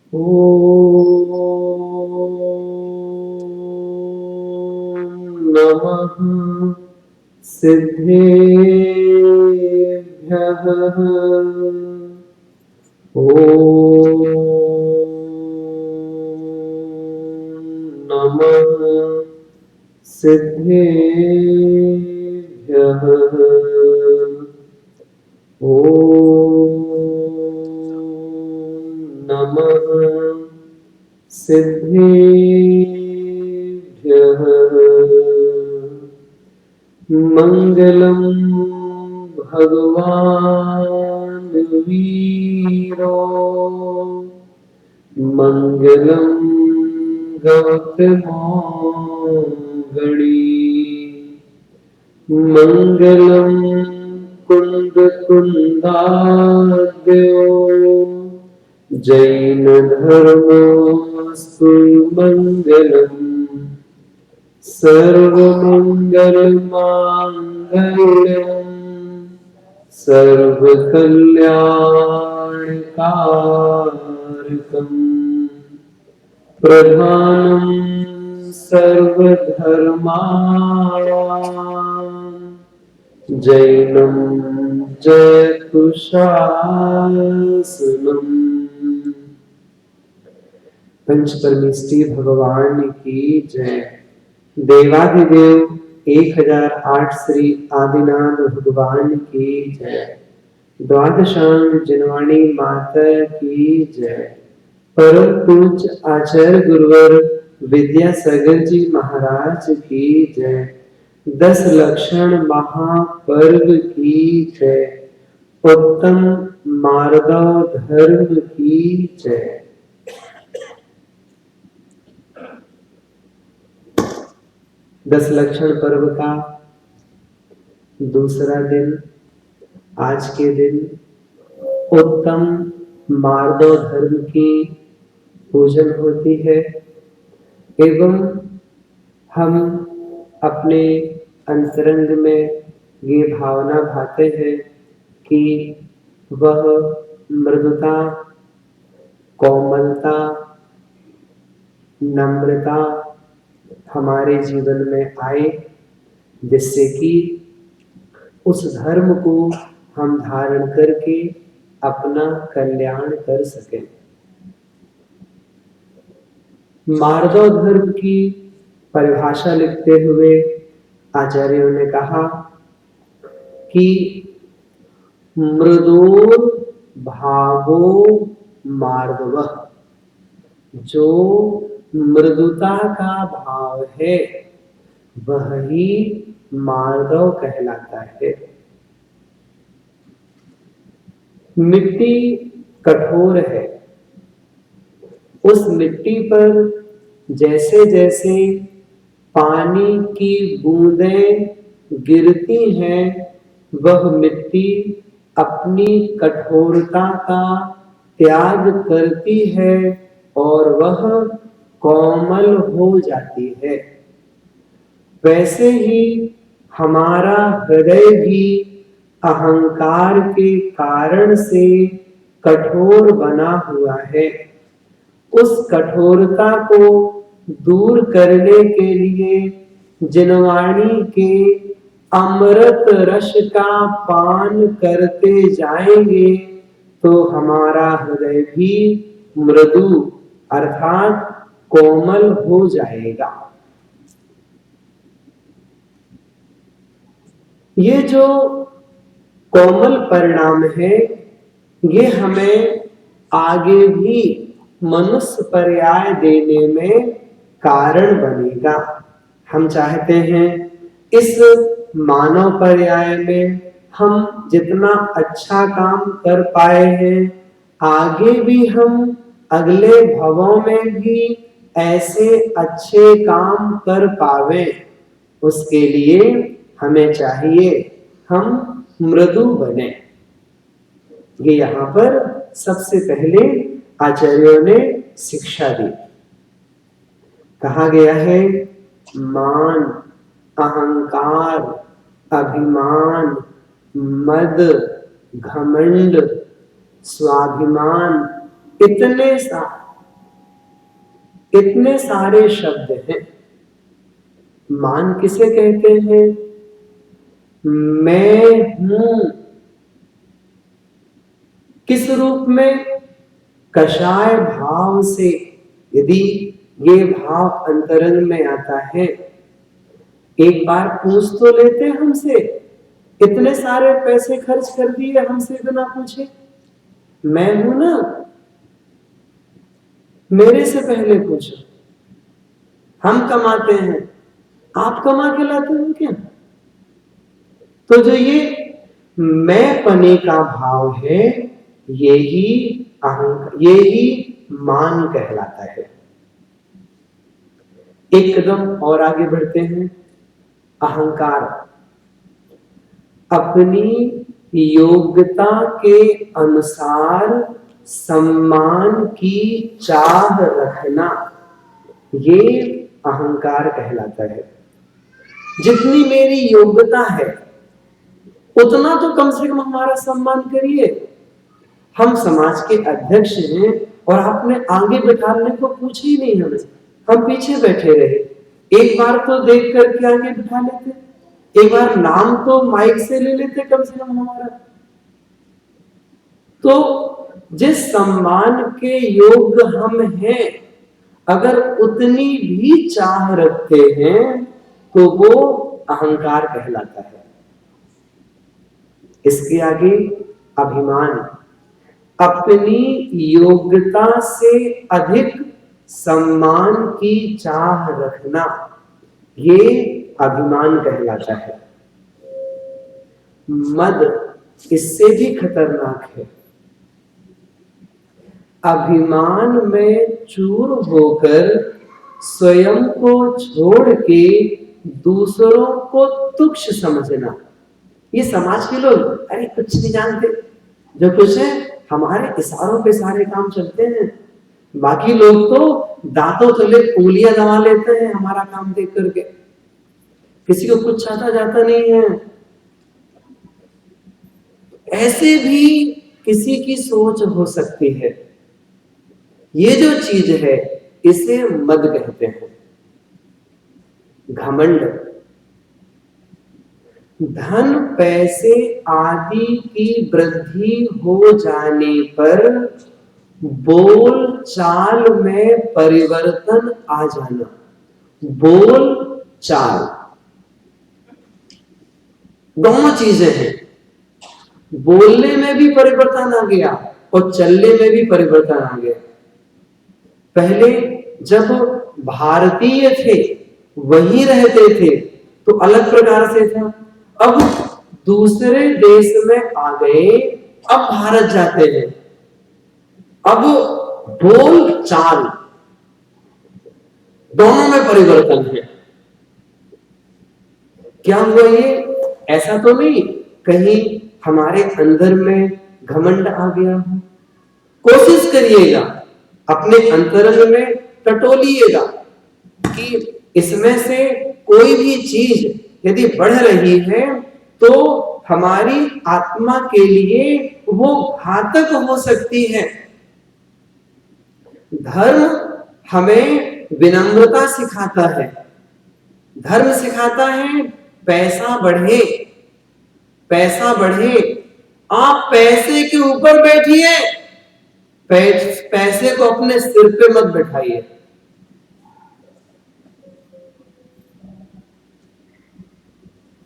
ॐ नमः सिद्धेभ्यः। ॐ नमः सिद्धेभ्यः। ॐ नमः सिद्धेभ्यः। मंगलम भगवान वीरो मंगलम गौतमोगणी मंगलम कुंदकुंदाद्यो जैन धर्मोऽस्तु मंगलम सर्वमंगलमांगल्यं सर्वकल्याणकारकं प्रधानं सर्वधर्माणां जैनं जयतु शासनम्। पंच परमेष्ठी भगवान की जय। देवाधिदेव 1008 श्री आदिनाथ भगवान की जय। द्वादशांग जनवाणी माता की जय। परम पूज्य आचार्य गुरुवर विद्यासागर जी महाराज की जय। 10 लक्षण महापर्व की जय। उत्तम मार्गव धर्म की जय। 10 लक्षण पर्व का दूसरा दिन आज के दिन उत्तम मार्दव धर्म की पूजन होती है एवं हम अपने अंतरंग में ये भावना भाते हैं कि वह मृदुता, कोमलता, नम्रता हमारे जीवन में आए, जिससे कि उस धर्म को हम धारण करके अपना कल्याण कर सकें। मार्दव धर्म की परिभाषा लिखते हुए आचार्यों ने कहा कि मृदुर भावो मार्दवः, जो मृदुता का भाव है वह ही मार्दव कहलाता है। मिट्टी कठोर है, उस मिट्टी पर जैसे जैसे पानी की बूंदें गिरती हैं वह मिट्टी अपनी कठोरता का त्याग करती है और वह कोमल हो जाती है। वैसे ही हमारा हृदय भी अहंकार के कारण से कठोर बना हुआ है। उस कठोरता को दूर करने के लिए जिनवाणी के अमृत रस का पान करते जाएंगे तो हमारा हृदय भी मृदु अर्थात कोमल हो जाएगा। ये जो कोमल परिणाम है ये हमें आगे भी मनुष्य पर्याय देने में कारण बनेगा। हम चाहते हैं इस मानव पर्याय में हम जितना अच्छा काम कर पाए हैं आगे भी हम अगले भवों में भी ऐसे अच्छे काम कर पावे। उसके लिए हमें चाहिए हम मृदु बने। ये यहाँ पर सबसे पहले आचार्यों ने शिक्षा दी। कहा गया है मान, अहंकार, अभिमान, मद, घमंड, स्वाभिमान, इतने इतने सारे शब्द हैं। मान किसे कहते हैं? मैं हूं। किस रूप में? कषाय भाव से। यदि ये भाव अंतरंग में आता है, एक बार पूछ तो लेते हमसे। इतने सारे पैसे खर्च कर दिए हमसे बिना पूछे। मैं हूं ना, मेरे से पहले पूछो। हम कमाते हैं, आप कमा के लाते हो क्या? तो जो ये मैं पने का भाव है, यही अहंकार, यही मान कहलाता है। एक कदम और आगे बढ़ते हैं। अहंकार अपनी योग्यता के अनुसार सम्मान की चाह रखना, ये अहंकार कहलाता है। जितनी मेरी योग्यता है उतना तो कम से कम हमारा सम्मान करिए। हम समाज के अध्यक्ष हैं और आपने आगे बिठाने को पूछा ही नहीं हमें, हम पीछे बैठे रहे। एक बार तो देख करके आगे बिठा लेते, एक बार नाम तो माइक से ले लेते कम से कम हमारा। तो जिस सम्मान के योग्य हम हैं, अगर उतनी भी चाह रखते हैं तो वो अहंकार कहलाता है। इसके आगे अभिमान, अपनी योग्यता से अधिक सम्मान की चाह रखना, ये अभिमान कहलाता है। मद इससे भी खतरनाक है। अभिमान में चूर होकर स्वयं को छोड़ के दूसरों को तुच्छ समझना। ये समाज के लोग अरे कुछ नहीं जानते, जो कुछ है हमारे इशारों पे सारे काम चलते हैं। बाकी लोग तो दांतों तले उंगलियां दबा लेते हैं हमारा काम देख करके, किसी को कुछ आता जाता नहीं है। ऐसे भी किसी की सोच हो सकती है। ये जो चीज है इसे मद कहते हैं। घमंड, धन पैसे आदि की वृद्धि हो जाने पर बोल चाल में परिवर्तन आ जाना। बोल चाल दोनों चीजें हैं। बोलने में भी परिवर्तन आ गया और चलने में भी परिवर्तन आ गया। पहले जब भारतीय थे, वहीं रहते थे, तो अलग प्रकार से था। अब दूसरे देश में आ गए, अब भारत जाते हैं, अब बोल चाल दोनों में परिवर्तन है। क्या हुआ ये? ऐसा तो नहीं कहीं हमारे अंदर में घमंड आ गया हो। कोशिश करिएगा, अपने अंतरंग में टटोलिएगा कि इसमें से कोई भी चीज यदि बढ़ रही है तो हमारी आत्मा के लिए वो घातक हो सकती है। धर्म हमें विनम्रता सिखाता है, धर्म सिखाता है पैसा बढ़े, पैसा बढ़े। आप पैसे के ऊपर बैठिए, पैसे को अपने सिर पे मत बैठाइए।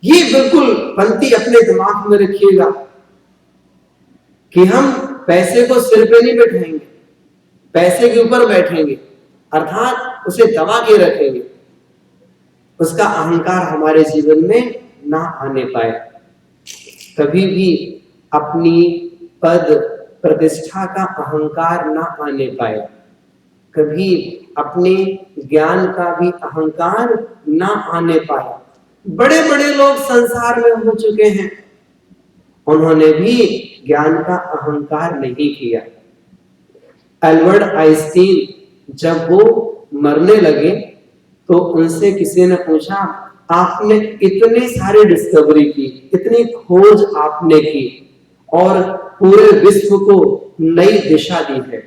ये बिल्कुल पंक्ति अपने दिमाग में रखिएगा कि हम पैसे को सिर पे नहीं बैठाएंगे, पैसे के ऊपर बैठेंगे, अर्थात उसे दबा के रखेंगे, उसका अहंकार हमारे जीवन में ना आने पाए। कभी भी अपनी पद प्रतिष्ठा का अहंकार ना आने पाए, कभी अपने ज्ञान का भी अहंकार ना आने पाए। बड़े बड़े लोग संसार में हो चुके हैं, उन्होंने भी ज्ञान का अहंकार नहीं किया। एल्बर्ट आइंस्टीन जब वो मरने लगे तो उनसे किसी ने पूछा, आपने इतने सारे डिस्कवरी की, इतनी खोज आपने की और पूरे विश्व को नई दिशा दी है,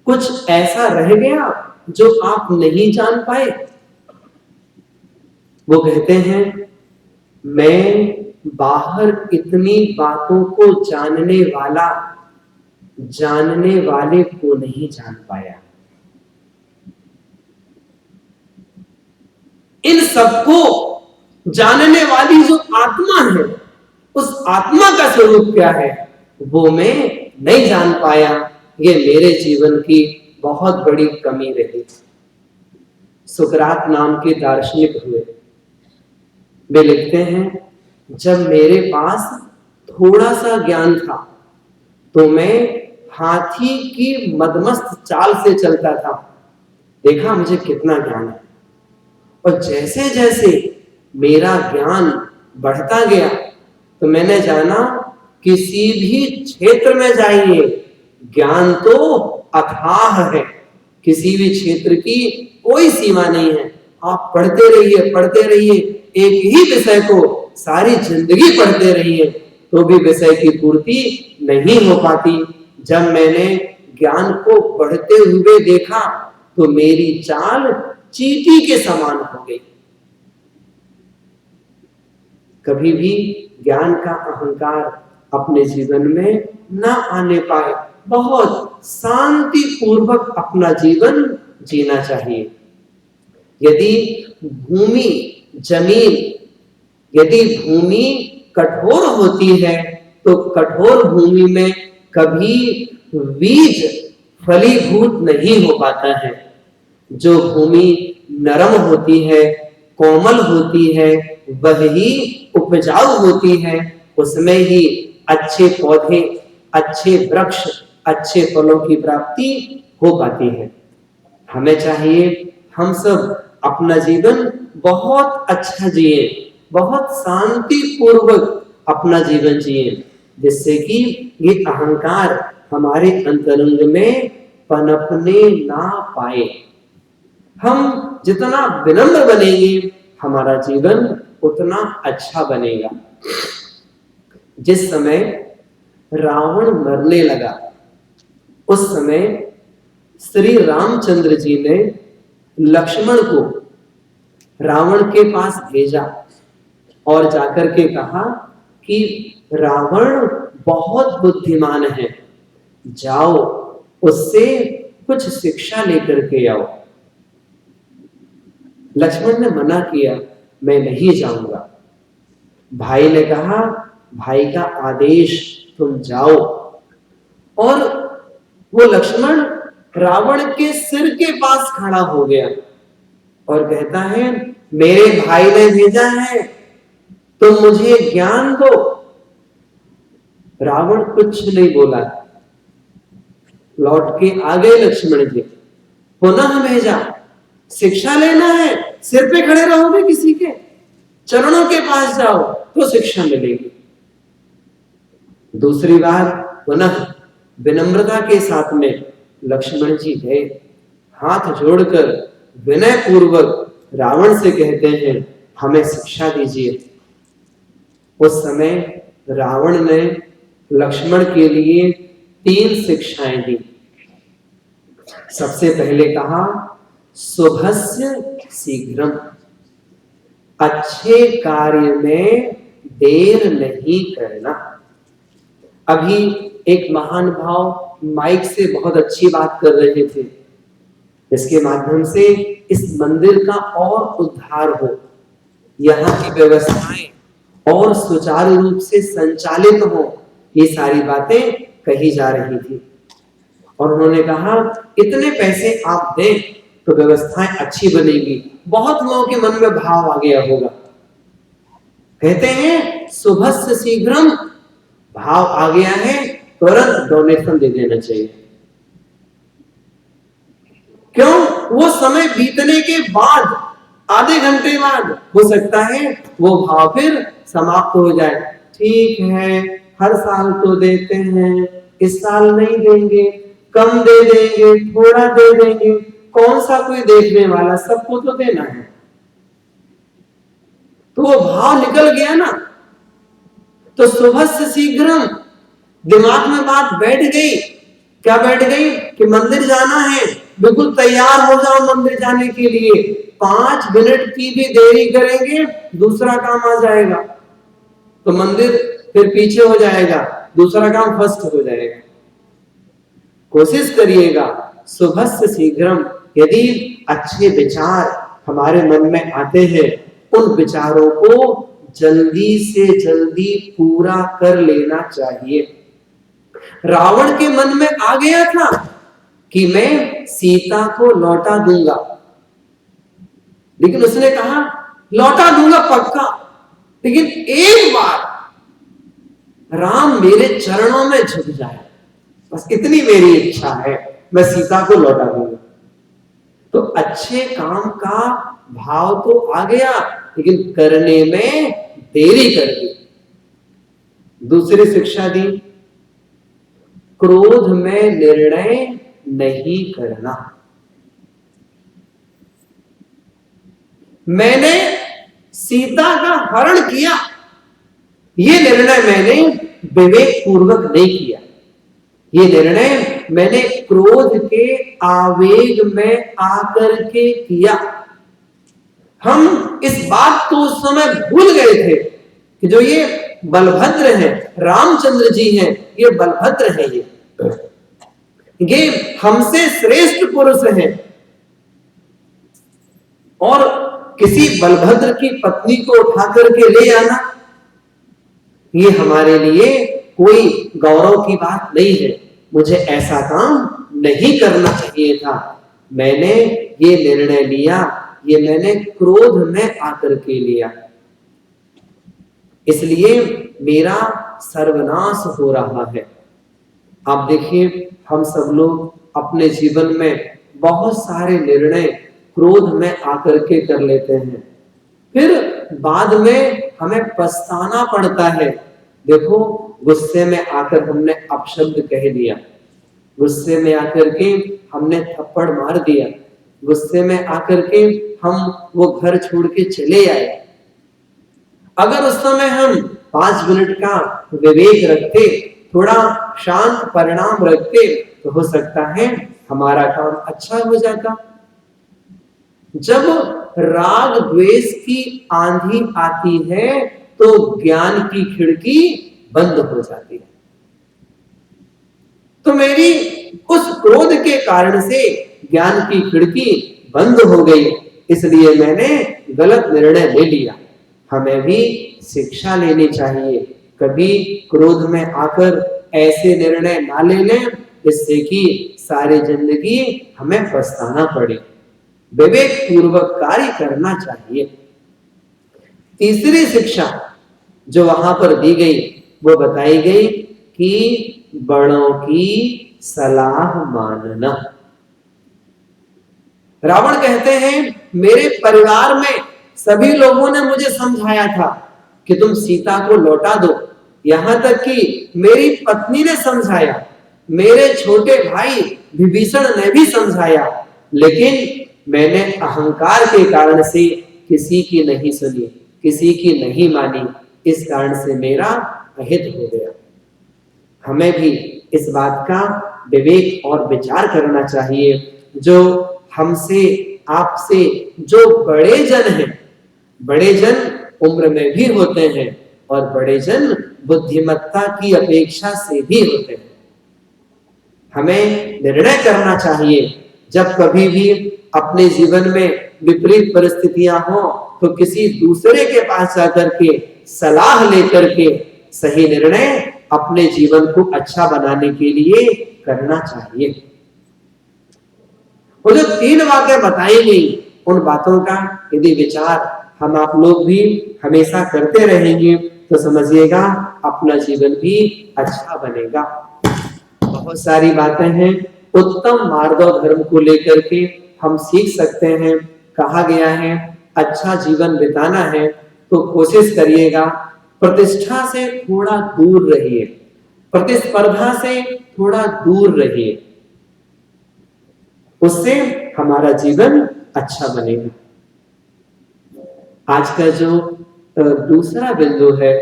कुछ ऐसा रह गया जो आप नहीं जान पाए? वो कहते हैं, मैं बाहर इतनी बातों को जानने वाले को नहीं जान पाया। इन सबको जानने वाली जो आत्मा है, उस आत्मा का स्वरूप क्या है वो मैं नहीं जान पाया। ये मेरे जीवन की बहुत बड़ी कमी रही। सुकरात नाम के दार्शनिक हुए। वे लिखते हैं, जब मेरे पास थोड़ा सा ज्ञान था तो मैं हाथी की मदमस्त चाल से चलता था। देखा मुझे कितना ज्ञान है। और जैसे जैसे मेरा ज्ञान बढ़ता गया तो मैंने जाना, किसी भी क्षेत्र में जाइए ज्ञान तो अथाह है। किसी भी क्षेत्र की कोई सीमा नहीं है। आप पढ़ते रहिए, एक ही विषय को सारी जिंदगी पढ़ते रहिए तो भी विषय की पूर्ति नहीं हो पाती। जब मैंने ज्ञान को बढ़ते हुए देखा तो मेरी चाल चींटी के समान हो गई। कभी भी ज्ञान का अहंकार अपने जीवन में न आने पाए। बहुत शांति पूर्वक अपना जीवन जीना चाहिए। यदि भूमि कठोर होती है तो कठोर भूमि में कभी बीज फलीभूत नहीं हो पाता है। जो भूमि नरम होती है, कोमल होती है, वही उपजाऊ होती है। उसमें ही अच्छे पौधे, अच्छे वृक्ष, अच्छे फलों की प्राप्ति हो पाती है। हमें चाहिए हम सब अपना जीवन बहुत अच्छा जिए, बहुत शांति पूर्वक अपना जीवन जिए, जिससे कि ये अहंकार हमारे अंतरंग में पनपने ना पाए। हम जितना विनम्र बनेंगे हमारा जीवन उतना अच्छा बनेगा। जिस समय रावण मरने लगा उस समय श्री रामचंद्र जी ने लक्ष्मण को रावण के पास भेजा और जाकर के कहा कि रावण बहुत बुद्धिमान है, जाओ उससे कुछ शिक्षा लेकर के आओ। लक्ष्मण ने मना किया, मैं नहीं जाऊंगा। भाई ने कहा, भाई का आदेश, तुम जाओ। और वो लक्ष्मण रावण के सिर के पास खड़ा हो गया और कहता है, मेरे भाई ने भेजा है, तुम मुझे ज्ञान दो। रावण कुछ नहीं बोला, लौट के आ गए लक्ष्मण जी। पुनः भेजा, शिक्षा लेना है, सिर पे खड़े रहोगे किसी के, चरणों के पास जाओ तो शिक्षा मिलेगी। दूसरी बार पुनः विनम्रता के साथ में लक्ष्मण जी गए, हाथ जोड़कर विनय पूर्वक रावण से कहते हैं, हमें शिक्षा दीजिए। उस समय रावण ने लक्ष्मण के लिए 3 शिक्षाएं दी। सबसे पहले कहा, शुभस्य शीघ्रम, अच्छे कार्य में देर नहीं करना। अभी एक महान भाव माइक से बहुत अच्छी बात कर रहे थे, इसके माध्यम से इस मंदिर का और उद्धार हो, यहाँ की व्यवस्थाएं और सुचारू रूप से संचालित हो, ये सारी बातें कही जा रही थी। और उन्होंने कहा, इतने पैसे आप दें तो व्यवस्थाएं अच्छी बनेगी। बहुत लोगों के मन में भाव आ गया होगा। कहते हैं, शुभस्य शीघ्रम, भाव आ गया है, तुरंत डोनेशन दे देना चाहिए। क्यों? वो समय बीतने के बाद, आधे घंटे बाद हो सकता है वो भाव फिर समाप्त हो जाए। ठीक है, हर साल तो देते हैं, इस साल नहीं देंगे, कम दे देंगे, थोड़ा दे देंगे, कौन सा कोई देखने वाला, सबको तो देना है। तो वो भाव निकल गया ना। तो शुभस्य शीघ्रम, दिमाग में बात बैठ गई। क्या बैठ गई? कि मंदिर जाना है बिल्कुल तैयार हो जाओ मंदिर जाने के लिए, 5 मिनट की भी देरी करेंगे दूसरा काम आ जाएगा, तो मंदिर फिर पीछे हो जाएगा, दूसरा काम फर्स्ट हो जाएगा। कोशिश करिएगा सुबह से शीघ्रम, यदि अच्छे विचार हमारे मन में आते हैं, उन विचारों को जल्दी से जल्दी पूरा कर लेना चाहिए। रावण के मन में आ गया था कि मैं सीता को लौटा दूंगा, लेकिन उसने कहा लौटा दूंगा पक्का, लेकिन एक बार राम मेरे चरणों में झुक जाए, बस इतनी मेरी इच्छा है, मैं सीता को लौटा दूंगा। तो अच्छे काम का भाव तो आ गया, लेकिन करने में देरी कर दी। दूसरी शिक्षा दी, क्रोध में निर्णय नहीं करना। मैंने सीता का हरण किया, यह निर्णय मैंने विवेक पूर्वक नहीं किया, ये निर्णय मैंने क्रोध के आवेग में आकर के किया। हम इस बात को उस समय भूल गए थे कि जो ये बलभद्र हैं, रामचंद्र जी हैं, ये बलभद्र हैं, ये हमसे श्रेष्ठ पुरुष हैं, और किसी बलभद्र की पत्नी को उठा करके ले आना, ये हमारे लिए कोई गौरव की बात नहीं है। मुझे ऐसा काम नहीं करना चाहिए था, मैंने ये निर्णय लिया, ये मैंने क्रोध में आकर के लिया, इसलिए मेरा सर्वनाश हो रहा है। आप देखिए, हम सब लोग अपने जीवन में बहुत सारे निर्णय क्रोध में आकर के कर लेते हैं, फिर बाद में हमें पछताना पड़ता है। देखो, गुस्से में आकर हमने अपशब्द कह दिया, गुस्से में आकर के हमने थप्पड़ मार दिया, गुस्से में आकर के हम वो घर छोड़ के चले आए। अगर उस समय हम 5 मिनट का विवेक रखते, थोड़ा शांत परिणाम रखते, तो हो सकता है हमारा काम अच्छा हो जाता। जब राग द्वेष की आंधी आती है तो ज्ञान की खिड़की बंद हो जाती है। तो मेरी उस क्रोध के कारण से ज्ञान की खिड़की बंद हो गई, इसलिए मैंने गलत निर्णय ले लिया। हमें भी शिक्षा लेनी चाहिए, कभी क्रोध में आकर ऐसे निर्णय ना ले लें जिससे कि सारी जिंदगी हमें पछताना पड़े। विवेक पूर्वक कार्य करना चाहिए। तीसरी शिक्षा जो वहां पर दी गई, वो बताई गई कि बड़ों की सलाह मानना। रावण कहते हैं, मेरे परिवार में सभी लोगों ने मुझे समझाया था कि तुम सीता को लौटा दो, यहां तक कि मेरी पत्नी ने समझाया, मेरे छोटे भाई विभीषण ने भी समझाया, लेकिन मैंने अहंकार के कारण से किसी की नहीं सुनी, किसी की नहीं मानी, इस कारण से मेरा अहित हो गया। हमें भी इस बात का विवेक और विचार करना चाहिए। जो हमसे आपसे जो बड़े जन हैं, बड़े जन उम्र में भी होते हैं और बड़े जन बुद्धिमत्ता की अपेक्षा से भी होते हैं। हमें निर्णय करना चाहिए, जब कभी भी अपने जीवन में विपरीत परिस्थितियां हो तो किसी दूसरे के पास जाकर के सलाह लेकर के सही निर्णय अपने जीवन को अच्छा बनाने के लिए करना चाहिए। वो जो 3 बातें बताई गई, उन बातों का यदि विचार हम आप लोग भी हमेशा करते रहेंगे तो समझिएगा अपना जीवन भी अच्छा बनेगा। बहुत सारी बातें हैं, उत्तम मार्ग और धर्म को लेकर के हम सीख सकते हैं। कहा गया है अच्छा जीवन बिताना है तो कोशिश करिएगा प्रतिष्ठा से थोड़ा दूर रहिए, प्रतिस्पर्धा से थोड़ा दूर रहिए, उससे हमारा जीवन अच्छा बनेगा। आज का जो दूसरा बिंदु है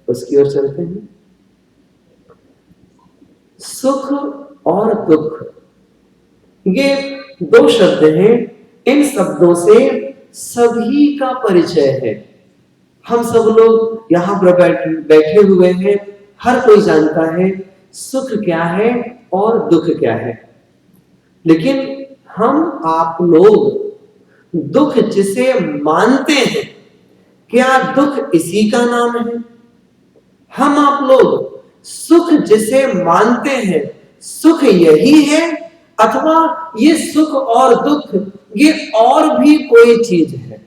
उसकी ओर चलते हैं। सुख और दुख, ये दो शब्द हैं, इन शब्दों से सभी का परिचय है। हम सब लोग यहाँ पर बैठे हुए हैं, हर कोई जानता है सुख क्या है और दुख क्या है। लेकिन हम आप लोग दुख जिसे मानते हैं, क्या दुख इसी का नाम है? हम आप लोग सुख जिसे मानते हैं, सुख यही है अथवा ये सुख और दुख ये और भी कोई चीज है?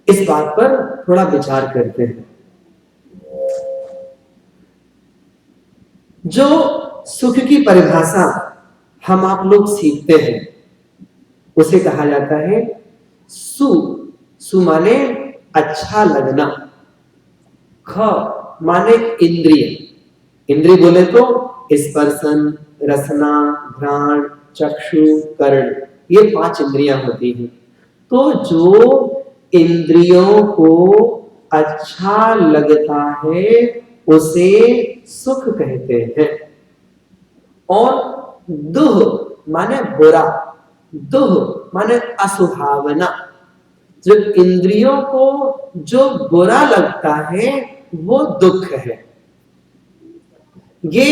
इस बात पर थोड़ा विचार करते हैं। जो सुख की परिभाषा हम आप लोग सीखते हैं उसे कहा जाता है सु। सु माने अच्छा लगना, ख माने इंद्रिय। इंद्रिय बोले तो स्पर्शन, रसना, घ्राण, चक्षु, कर्ण, ये 5 इंद्रियां होती हैं। तो जो इंद्रियों को अच्छा लगता है उसे सुख कहते हैं। और दुह माने बुरा, दुह माने असुहावना। जो इंद्रियों को जो बुरा लगता है वो दुख है। ये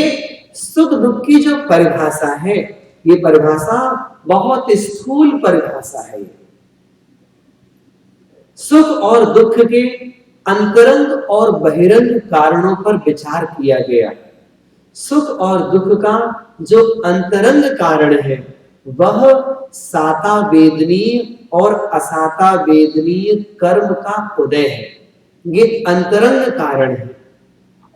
सुख दुख की जो परिभाषा है, ये परिभाषा बहुत स्थूल परिभाषा है। सुख और दुख के अंतरंग और बहिरंग कारणों पर विचार किया गया। सुख और दुख का जो अंतरंग कारण है वह साता वेदनीय और असाता वेदनीय कर्म का उदय है। ये अंतरंग कारण है।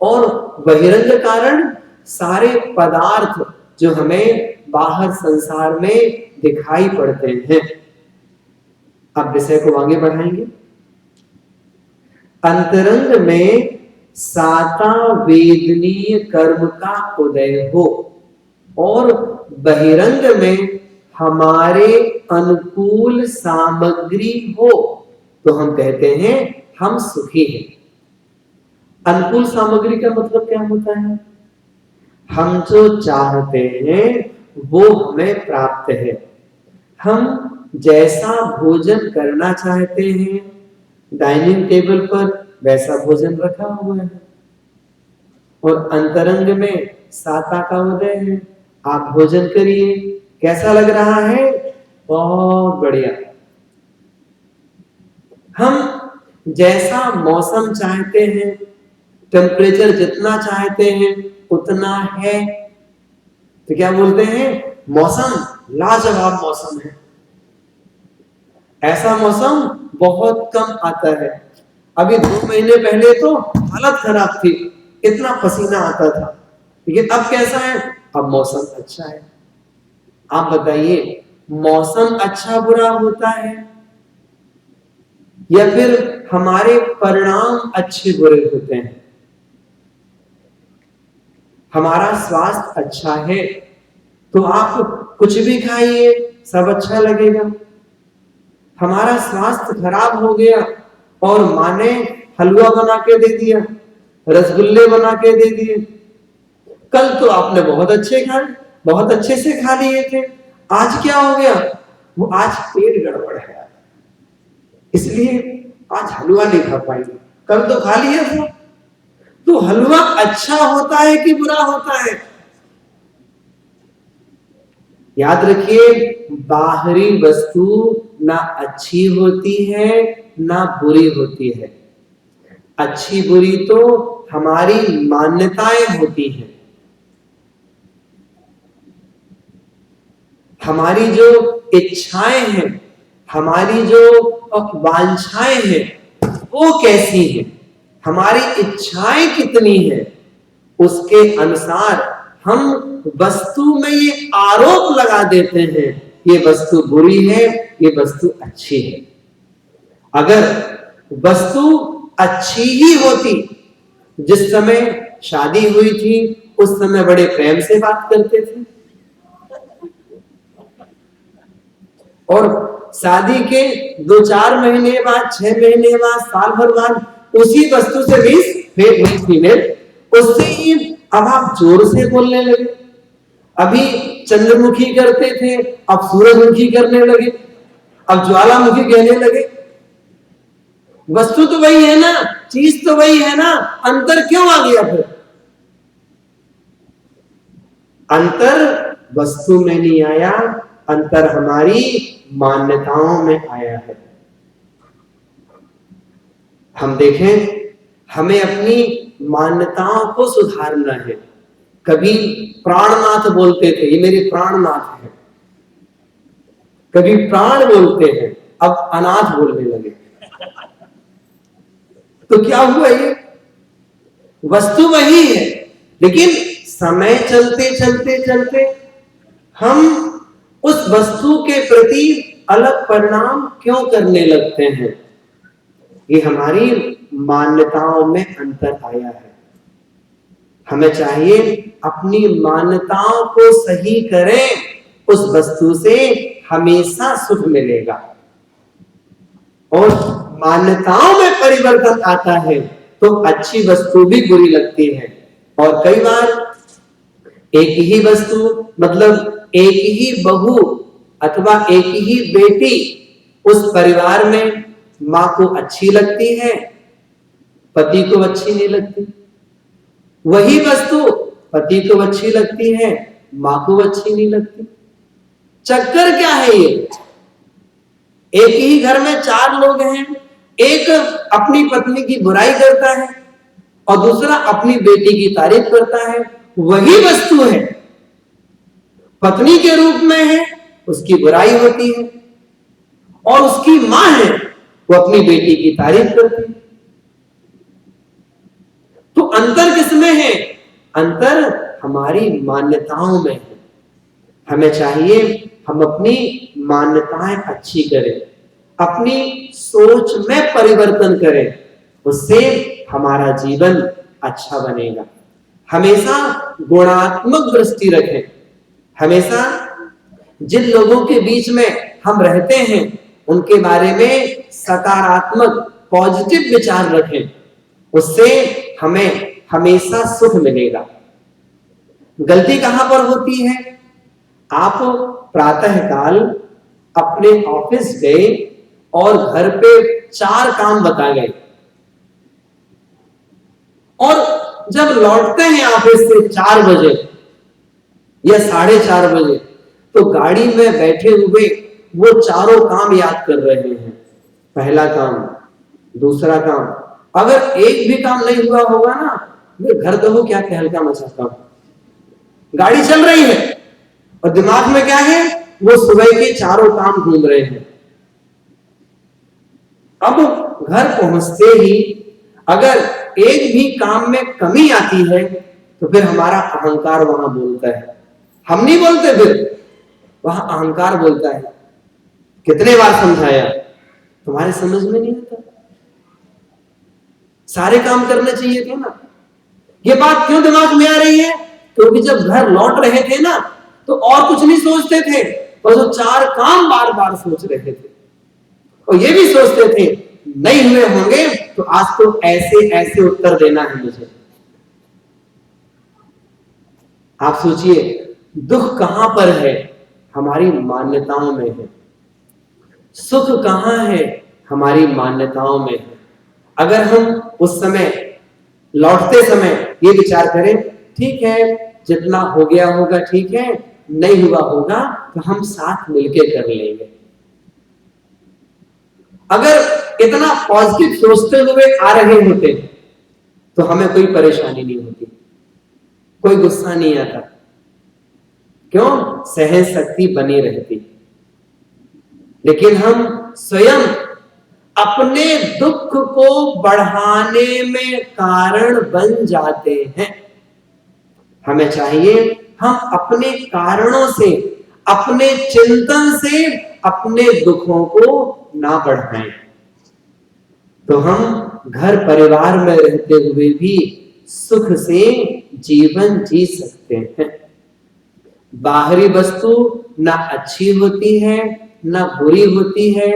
और बहिरंग कारण सारे पदार्थ जो हमें बाहर संसार में दिखाई पड़ते हैं। अब विषय को आगे बढ़ाएंगे। अंतरंग में साता वेदनीय कर्म का उदय हो और बहिरंग में हमारे अनुकूल सामग्री हो तो हम कहते हैं हम सुखी हैं। अनुकूल सामग्री का मतलब क्या होता है? हम जो चाहते हैं वो हमें प्राप्त है। हम जैसा भोजन करना चाहते हैं डाइनिंग टेबल पर वैसा भोजन रखा हुआ है। और अंतरंग में साता का उदय है। आप भोजन करिए, कैसा लग रहा है? बहुत बढ़िया। हम जैसा मौसम चाहते हैं, टेम्परेचर जितना चाहते हैं उतना है, तो क्या बोलते हैं? मौसम लाजवाब मौसम है। ऐसा मौसम बहुत कम आता है। अभी 2 महीने पहले तो हालत खराब थी, इतना पसीना आता था। लेकिन अब कैसा है? अब मौसम अच्छा है। आप बताइए, मौसम अच्छा बुरा होता है या फिर हमारे परिणाम अच्छे बुरे होते हैं? हमारा स्वास्थ्य अच्छा है तो आप कुछ भी खाइए, सब अच्छा लगेगा। हमारा स्वास्थ्य खराब हो गया और माँ ने हलवा बना के दे दिया, रसगुल्ले बना के दे दिए। कल तो आपने बहुत अच्छे खाए, बहुत अच्छे से खा लिए थे, आज क्या हो गया? वो आज पेट गड़बड़ है, इसलिए आज हलवा नहीं खा पाएंगे। कल तो खा लिया था। तो हलवा अच्छा होता है कि बुरा होता है? याद रखिए, बाहरी वस्तु ना अच्छी होती है ना बुरी होती है। अच्छी बुरी तो हमारी मान्यताएं होती हैं। हमारी जो इच्छाएं हैं, हमारी जो वांछाएं हैं, वो कैसी हैं, हमारी इच्छाएं कितनी हैं, उसके अनुसार हम वस्तु में ये आरोप लगा देते हैं, ये वस्तु बुरी है, ये वस्तु अच्छी है। अगर वस्तु अच्छी ही होती, जिस समय शादी हुई थी उस समय बड़े प्रेम से बात करते थे, और शादी के 2-4 महीने बाद, 6 महीने बाद, साल भर बाद उसी वस्तु से भी फीमेल उससे ही अब आप जोर से बोलने लगे। अभी चंद्रमुखी करते थे, अब सूरजमुखी करने लगे, अब ज्वालामुखी कहने लगे। वस्तु तो वही है ना, चीज तो वही है ना, अंतर क्यों आ गया फिर? अंतर वस्तु में नहीं आया, अंतर हमारी मान्यताओं में आया है। हम देखें, हमें अपनी मान्यताओं को सुधारना है। कभी प्राणनाथ बोलते थे, ये मेरे प्राणनाथ है, कभी प्राण बोलते हैं, अब अनाथ बोलने लगे। तो क्या हुआ? ये वस्तु वही है, लेकिन समय चलते चलते चलते हम उस वस्तु के प्रति अलग परिणाम क्यों करने लगते हैं? ये हमारी मान्यताओं में अंतर आया है। हमें चाहिए अपनी मान्यताओं को सही करें, उस वस्तु से हमेशा सुख मिलेगा। और मान्यताओं में परिवर्तन आता है तो अच्छी वस्तु भी बुरी लगती है। और कई बार एक ही वस्तु, मतलब एक ही बहू अथवा एक ही बेटी उस परिवार में मां को अच्छी लगती है, पति को अच्छी नहीं लगती। वही वस्तु पति को अच्छी लगती है, मां को अच्छी नहीं लगती। चक्कर क्या है ये? एक ही घर में 4 लोग हैं, एक अपनी पत्नी की बुराई करता है और दूसरा अपनी बेटी की तारीफ करता है। वही वस्तु है, पत्नी के रूप में है, उसकी बुराई होती है, और उसकी मां है, वो अपनी बेटी की तारीफ करती है। तो अंतर किसमें है? अंतर हमारी मान्यताओं में है। हमें चाहिए हम अपनी मान्यताएं अच्छी करें, अपनी सोच में परिवर्तन करें, उससे हमारा जीवन अच्छा बनेगा। हमेशा गुणात्मक दृष्टि रखें। हमेशा जिन लोगों के बीच में हम रहते हैं उनके बारे में सकारात्मक पॉजिटिव विचार रखें, उससे हमें हमेशा सुख मिलेगा। गलती कहां पर होती है? आप प्रातःकाल अपने ऑफिस गए और घर पे 4 काम बता गए, और जब लौटते हैं ऑफिस से 4 बजे या 4:30 बजे, तो गाड़ी में बैठे हुए वो चारों काम याद कर रहे हैं। पहला काम, दूसरा काम, अगर एक भी काम नहीं हुआ होगा ना, मैं घर देखो क्या तहलका मचाता हूं। गाड़ी चल रही है और दिमाग में क्या है? वो सुबह के 4 काम घूम रहे हैं। अब घर पहुंचते ही अगर एक भी काम में कमी आती है तो फिर हमारा अहंकार वहां बोलता है। हम नहीं बोलते, फिर वहां अहंकार बोलता है। कितने बार समझाया, तुम्हारे समझ में नहीं आता, सारे काम करने चाहिए थे ना। ये बात क्यों दिमाग में आ रही है? क्योंकि जब घर लौट रहे थे ना, तो और कुछ नहीं सोचते थे, और जो 4 काम बार बार सोच रहे थे, और ये भी सोचते थे नहीं हुए होंगे तो आज तो ऐसे ऐसे उत्तर देना है मुझे। आप सोचिए, दुख कहां पर है? हमारी मान्यताओं में है। सुख कहां है? हमारी मान्यताओं में है। अगर हम उस समय लौटते समय ये विचार करें, ठीक है जितना हो गया होगा ठीक है, नहीं हुआ होगा तो हम साथ मिलके कर लेंगे। अगर इतना पॉजिटिव सोचते हुए आ रहे होते तो हमें कोई परेशानी नहीं होती, कोई गुस्सा नहीं आता। क्यों? सहन शक्ति बनी रहती। लेकिन हम स्वयं अपने दुख को बढ़ाने में कारण बन जाते हैं। हमें चाहिए हम अपने कारणों से, अपने चिंतन से अपने दुखों को ना बढ़ाएं, तो हम घर परिवार में रहते हुए भी सुख से जीवन जी सकते हैं। बाहरी वस्तु ना अच्छी होती है ना बुरी होती है,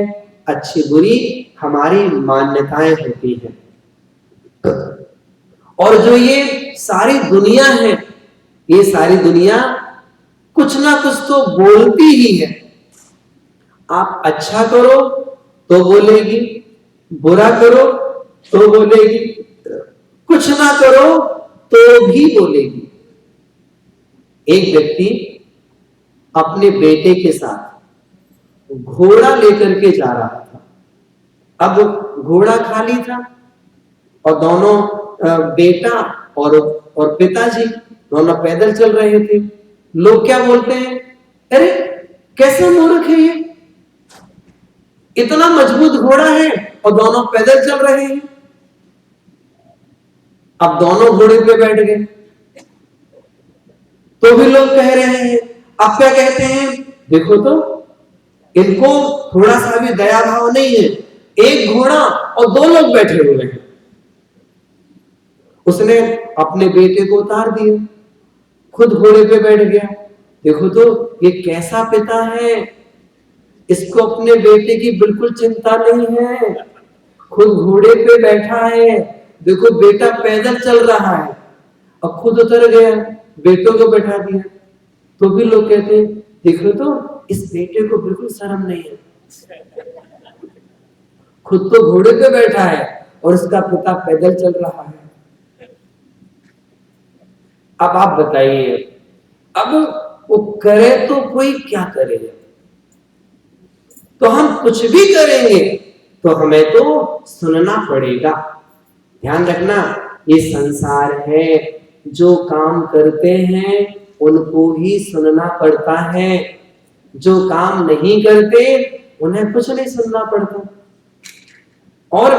अच्छी बुरी हमारी मान्यताएं होती हैं। और जो ये सारी दुनिया है, ये सारी दुनिया कुछ ना कुछ तो बोलती ही है। आप अच्छा करो तो बोलेगी, बुरा करो तो बोलेगी, कुछ ना करो तो भी बोलेगी। एक व्यक्ति अपने बेटे के साथ घोड़ा लेकर के जा रहा था। अब घोड़ा खाली था और दोनों बेटा और पिताजी दोनों पैदल चल रहे थे। लोग क्या बोलते हैं, अरे कैसा मूर्ख है ये, इतना मजबूत घोड़ा है और दोनों पैदल चल रहे हैं। अब दोनों घोड़े पे बैठ गए तो भी लोग कह रहे हैं। अब क्या कहते हैं, देखो तो इनको थोड़ा सा भी दया भाव नहीं है, एक घोड़ा और दो लोग बैठे हुए हैं। उसने अपने बेटे को उतार दिया, खुद घोड़े पे बैठ गया। देखो तो ये कैसा पिता है, इसको अपने बेटे की बिल्कुल चिंता नहीं है, खुद घोड़े पे बैठा है। देखो बेटा पैदल चल रहा है और खुद उतर गया, बेटों को बैठा दिया। तो भी लोग कहते हैं, देखो तो इस बेटे को बिल्कुल शर्म नहीं है, खुद तो घोड़े पे बैठा है और उसका पिता पैदल चल रहा है। अब आप बताइए, अब वो करे तो कोई क्या करेगा। तो हम कुछ भी करेंगे तो हमें तो सुनना पड़ेगा। ध्यान रखना, ये संसार है, जो काम करते हैं उनको ही सुनना पड़ता है, जो काम नहीं करते उन्हें कुछ नहीं सुनना पड़ता। और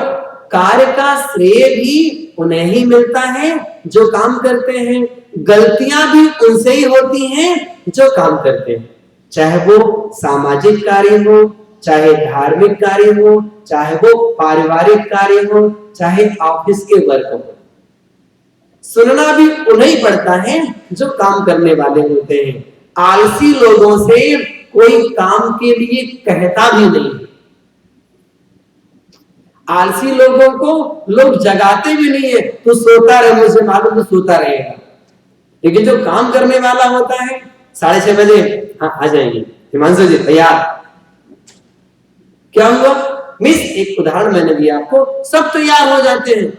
कार्य का श्रेय भी उन्हें ही मिलता है जो काम करते हैं, गलतियां भी उनसे ही होती हैं जो काम करते हैं, चाहे वो सामाजिक कार्य हो, चाहे धार्मिक कार्य हो, चाहे वो पारिवारिक कार्य हो, चाहे ऑफिस के वर्क हो। सुनना भी उन्हें पड़ता है जो काम करने वाले होते हैं। आलसी लोगों से कोई काम के लिए कहता भी नहीं। आलसी लोगों को लोग जगाते भी नहीं है, तू सोता रहे, मुझे मालूम तू सोता रहेगा। लेकिन जो काम करने वाला होता है 6:30 बजे, हाँ आ जाएंगे हिमांशु जी तैयार। क्या हुआ मिस, एक उदाहरण मैंने दिया आपको, सब तैयार हो जाते हैं।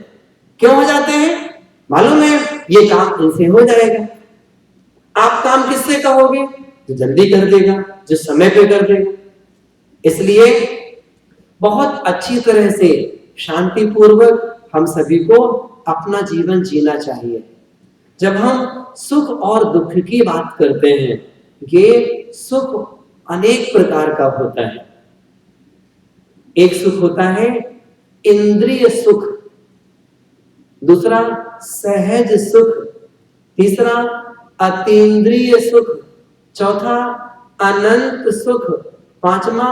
क्यों हो जाते हैं, मालूम है ये काम इनसे हो जाएगा। आप काम किससे कहोगे, जो जल्दी कर देगा, जो समय पे कर देगा। इसलिए बहुत अच्छी तरह से शांतिपूर्वक हम सभी को अपना जीवन जीना चाहिए। जब हम सुख और दुख की बात करते हैं, ये सुख अनेक प्रकार का होता है। एक सुख होता है इंद्रिय सुख, दूसरा सहज सुख, तीसरा अतीन्द्रिय सुख, चौथा अनंत सुख, पांचवा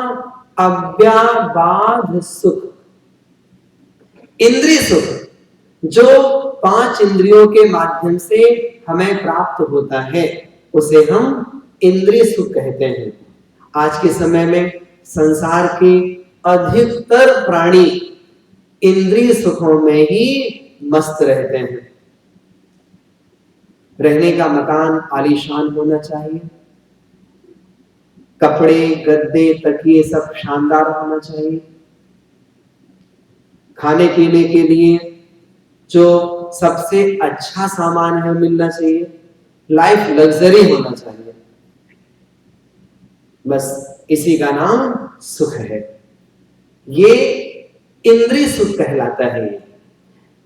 अव्याबाध सुख। इंद्रिय सुख जो 5 इंद्रियों के माध्यम से हमें प्राप्त होता है, उसे हम इंद्रिय सुख कहते हैं। आज के समय में संसार के अधिकतर प्राणी इंद्रिय सुखों में ही मस्त रहते हैं। रहने का मकान आलीशान होना चाहिए, कपड़े गद्दे तकिए सब शानदार होना चाहिए, खाने पीने के लिए जो सबसे अच्छा सामान है मिलना चाहिए, लाइफ लग्जरी होना चाहिए। बस इसी का नाम सुख है। ये इंद्रिय सुख कहलाता है।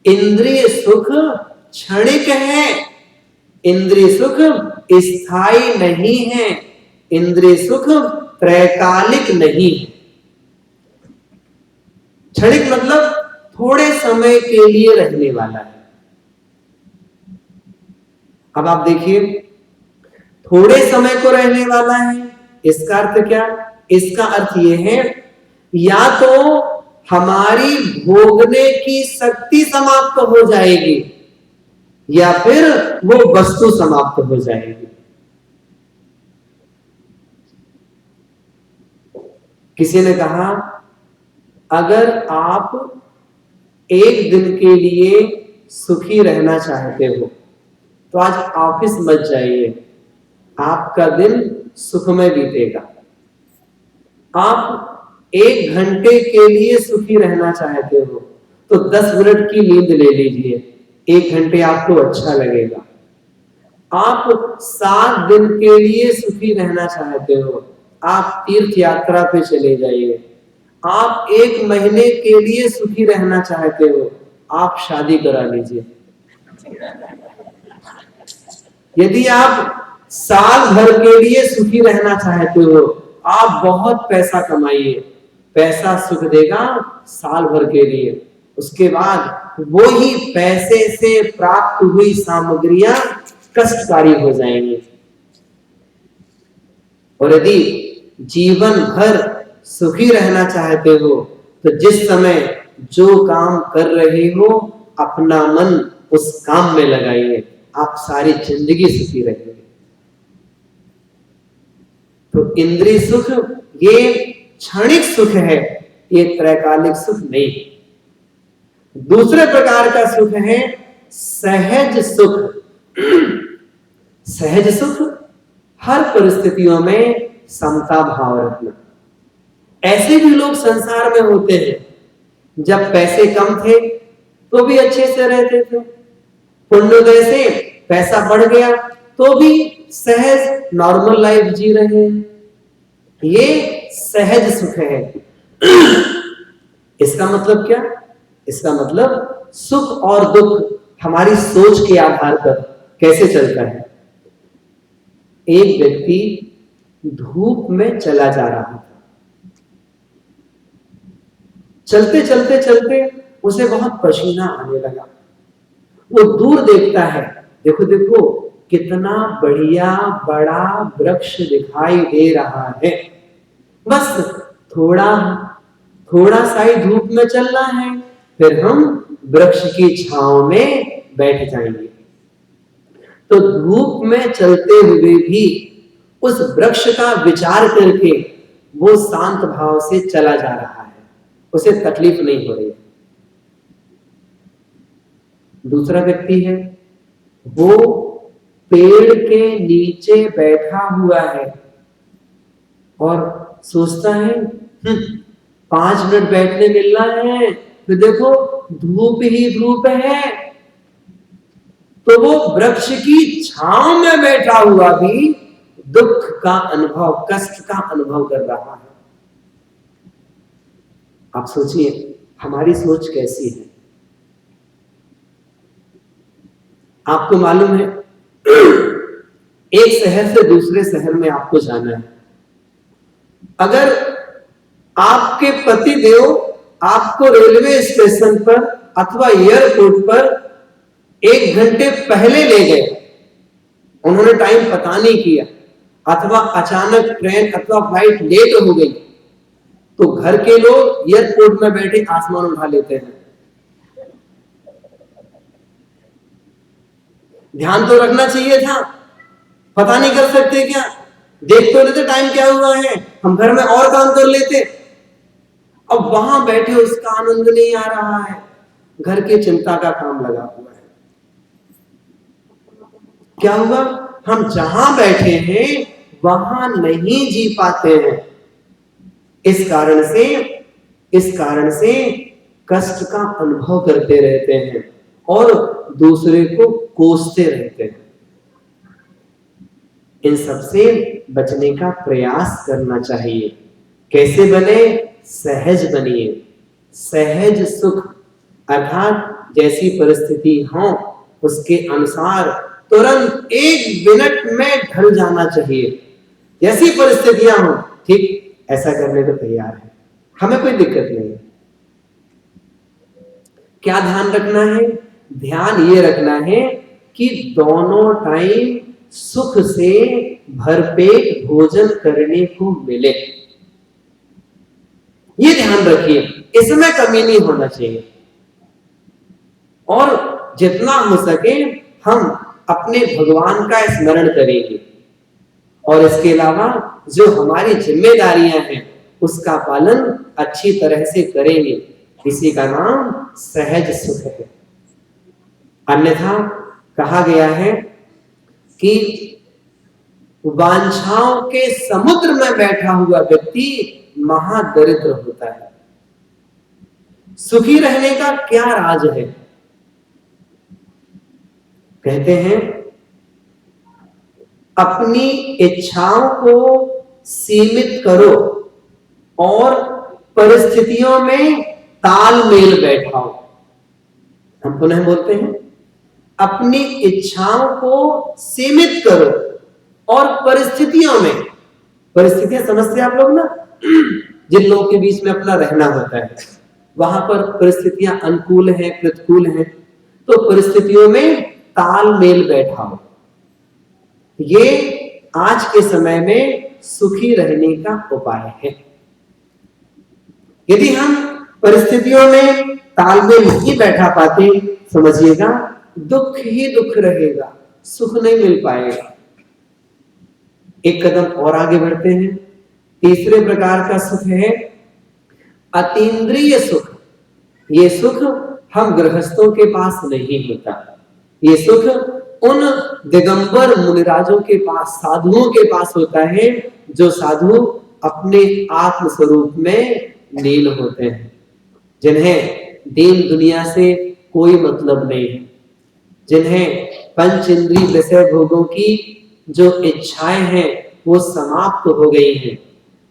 इंद्रिय सुख क्षणिक है, इंद्रिय सुख स्थायी नहीं है, इंद्रिय सुख त्रैकालिक नहीं है। क्षणिक मतलब थोड़े समय के लिए रहने वाला है। अब आप देखिए, थोड़े समय को रहने वाला है, इसका अर्थ क्या, इसका अर्थ यह है या तो हमारी भोगने की शक्ति समाप्त हो जाएगी या फिर वो वस्तु समाप्त हो जाएगी। किसी ने कहा, अगर आप एक दिन के लिए सुखी रहना चाहते हो तो आज ऑफिस मत जाइए, आपका दिन सुख में बीतेगा। आप 1 घंटे के लिए सुखी रहना चाहते हो तो 10 मिनट की नींद ले लीजिए, 1 घंटे आपको अच्छा लगेगा। आप 7 दिन के लिए सुखी रहना चाहते हो, आप तीर्थ यात्रा पे चले जाइए। आप 1 महीने के लिए सुखी रहना चाहते हो, आप शादी करा लीजिए। यदि आप साल भर के लिए सुखी रहना चाहते हो, आप बहुत पैसा कमाइए। पैसा सुख देगा साल भर के लिए, उसके बाद वो ही पैसे से प्राप्त हुई सामग्रियां कष्टकारी हो जाएंगी। और यदि जीवन भर सुखी रहना चाहते हो तो जिस समय जो काम कर रहे हो अपना मन उस काम में लगाइए, आप सारी जिंदगी सुखी रहेंगे। तो इंद्रिय सुख ये क्षणिक सुख है, ये त्रैकालिक सुख नहीं। दूसरे प्रकार का सुख है सहज सुख। सहज सुख हर परिस्थितियों में समता भाव रखना। ऐसे भी लोग संसार में होते हैं, जब पैसे कम थे तो भी अच्छे से रहते थे, पुण्योदय से पैसा बढ़ गया तो भी सहज नॉर्मल लाइफ जी रहे हैं। ये सहज सुख है। इसका मतलब क्या? इसका मतलब सुख और दुख हमारी सोच के आधार पर कैसे चलता है। एक व्यक्ति धूप में चला जा रहा था, चलते चलते चलते उसे बहुत पसीना आने लगा। वो दूर देखता है, देखो देखो कितना बढ़िया बड़ा वृक्ष दिखाई दे रहा है, बस थोड़ा थोड़ा सा ही धूप में चलना है, फिर हम वृक्ष की छांव में बैठ जाएंगे। तो धूप में चलते हुए भी उस वृक्ष का विचार करके वो शांत भाव से चला जा रहा है, उसे तकलीफ नहीं हो रही। दूसरा व्यक्ति है, वो पेड़ के नीचे बैठा हुआ है और सोचता है 5 मिनट बैठने मिलना है, तो देखो धूप ही धूप है। तो वो वृक्ष की छांव में बैठा हुआ भी दुख का अनुभव, कष्ट का अनुभव कर रहा है। आप सोचिए हमारी सोच कैसी है। आपको मालूम है एक शहर से दूसरे शहर में आपको जाना है, अगर आपके पति देव आपको रेलवे स्टेशन पर अथवा एयरपोर्ट पर 1 घंटे पहले ले गए, उन्होंने टाइम पता नहीं किया, अथवा अचानक ट्रेन अथवा फ्लाइट लेट हो गई, तो घर के लोग एयरपोर्ट में बैठे आसमान उठा लेते हैं। ध्यान तो रखना चाहिए था, पता नहीं कर सकते क्या? देख तो लेते टाइम क्या हुआ है, हम घर में और काम कर लेते। अब वहां बैठे उसका आनंद नहीं आ रहा है, घर की चिंता का काम लगा हुआ है। क्या हुआ? हम जहां बैठे हैं वहां नहीं जी पाते हैं। इस कारण से कष्ट का अनुभव करते रहते हैं और दूसरे को कोसते रहते हैं। इन सबसे बचने का प्रयास करना चाहिए। कैसे बने? सहज बनिए। सहज सुख अर्थात जैसी परिस्थिति हो उसके अनुसार तुरंत 1 मिनट में ढल जाना चाहिए। जैसी परिस्थितियां हो ठीक ऐसा करने को तैयार है, हमें कोई दिक्कत नहीं है। क्या ध्यान रखना है? ध्यान ये रखना है कि दोनों टाइम सुख से भरपेट भोजन करने को मिले। ये ध्यान रखिए, इसमें कमी नहीं होना चाहिए। और जितना हो सके हम अपने भगवान का स्मरण करेंगे और इसके अलावा जो हमारी जिम्मेदारियां हैं उसका पालन अच्छी तरह से करेंगे। इसी का नाम सहज सुख है। अन्यथा कहा गया है कि वांछाओं के समुद्र में बैठा हुआ व्यक्ति महादरिद्र होता है। सुखी रहने का क्या राज है? कहते हैं अपनी इच्छाओं को सीमित करो और परिस्थितियों में तालमेल बैठाओ। हम पुनः बोलते हैं, अपनी इच्छाओं को सीमित करो और परिस्थितियों में, परिस्थितियां समझते हैं आप लोग ना, जिन लोगों के बीच में अपना रहना होता है, वहां पर परिस्थितियां अनुकूल हैं, प्रतिकूल हैं, तो परिस्थितियों में तालमेल बैठाओ। ये आज के समय में सुखी रहने का उपाय है। यदि हम परिस्थितियों में तालमेल नहीं बैठा पाते, समझिएगा दुख ही दुख रहेगा, सुख नहीं मिल पाएगा। एक कदम और आगे बढ़ते हैं। तीसरे प्रकार का सुख है अतीन्द्रिय सुख। ये सुख हम गृहस्थों के पास नहीं होता। ये सुख उन दिगंबर मुनिराजों के पास, साधुओं के पास होता है, जो साधु अपने आत्म स्वरूप में लीन होते हैं, जिन्हें दीन दुनिया से कोई मतलब नहीं है, जिन्हें पंच इंद्रिय विषय भोगों की जो इच्छाएं हैं वो समाप्त हो गई हैं।